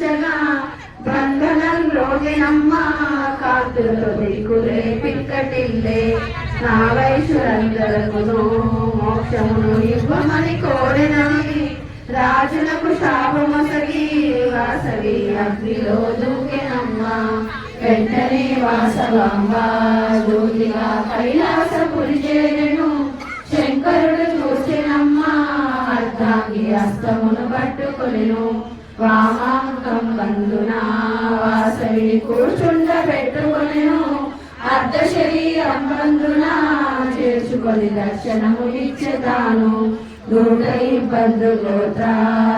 తీర్చగా బంధనంలోనమ్మ కాంతులతో దిక్కులే పిక్కటిల్లే నా వయసులందరకును మోక్షమును ఇవ్వమని కోరినని రాజులకు శాపమొసగి వాసవి అగ్నిలో దూకెనమ్మ వెంటనే వాసవాంబ జ్యోతిగా కైలాసపురి చేరెను శంకరుడు చూసినమ్మ అర్ధాంగి హస్తమును పట్టుకొనెను వామాంకం బంధున వాసవిని కూర్చుండ పెట్టుకొనెను అర్ధ శరీరం బంధున చేర్చుకొని దర్శనము ఇచ్చేదాను 120 గోత్ర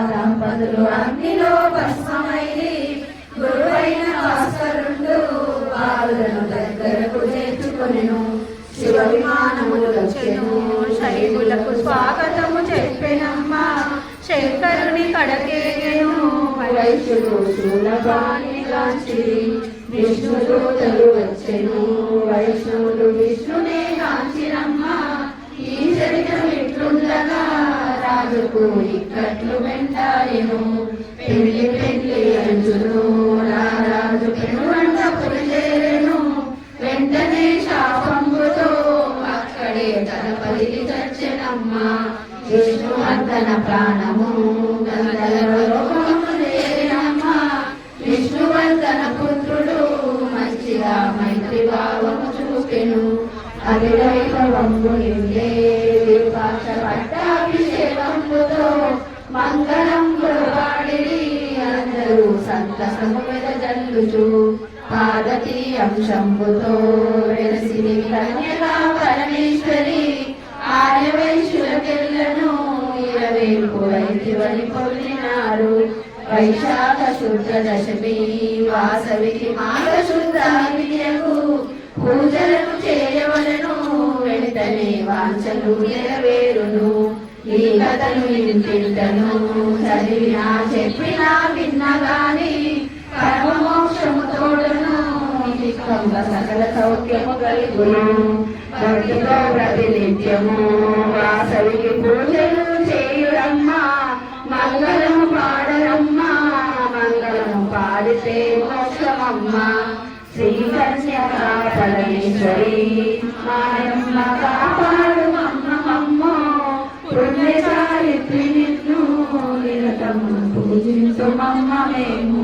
దంపతులు అగ్నిలో భస్మమైరి గురువైన భాస్కరుడు బాలులను దగ్గరకు చేర్చుకొనెను శివ విమానములు వచ్చెను శైవులకు స్వాగతము చెప్పెనమ్మ శంకరుని కడకేగెను వైశ్యుడు శూలపాణి గాంచి విష్ణుదూతలు వచ్చెను వైష్ణవులు విష్ణునే గాంచినమ్మ ఈ చరిత్రం ఇట్లుండగా రాజుకు ఇక్కట్లు వెంటాయెను పెళ్లి పెళ్లి అంచును రాజు పెనువంట పురిచేరెను వెంటనే శాపంబుతో అక్కడే తలపలికి చచ్చెనమ్మ విష్ణువర్ధన ప్రాణము గంధర్వలోకము చేరినమ్మ విష్ణువర్ధన పుత్రుడు మంచిగా మైత్రి భావము చూపెను అవిరైవంబు నిండే విపాక్ష పట్టాభిషేకంబుతో మంగళం గురువాడిని అందరూ సంతసము వెదజల్లుచు పార్వతీ అంశంబుతో వెలసిని కన్యగా పరమేశ్వరి ఆర్యవైశ్యులకెళ్ళను 20 వైద్యుని పొందినారు వైశాఖ శుద్ధ దశమి వాసవికి మాఘ శుద్ధ విద్యకు పూజలను చేయవలను వెంటనే వాంఛలు నెరవేరును ఈ కథను ఇంటింటను చదివినా చెప్పినా విన్నగాని కర్మమోక్షము తోడును సకల సౌఖ్యము కలుగును భక్తితో ప్రతినిత్యము వాసవికి పూజలు చేయురమ్మ మంగళము పాడరమ్మ మంగళము పాడితే మోక్షమమ్మ శ్రీ కన్యకా పరమేశ్వరి మాయమ్మ కాపాడు మమ్మమ్మ పుణ్యచారిత్రి నిన్ను నిరతము పూజించు మమ్మ మేము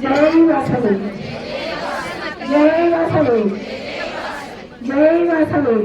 జై వసలు జై వసలు జై వసలు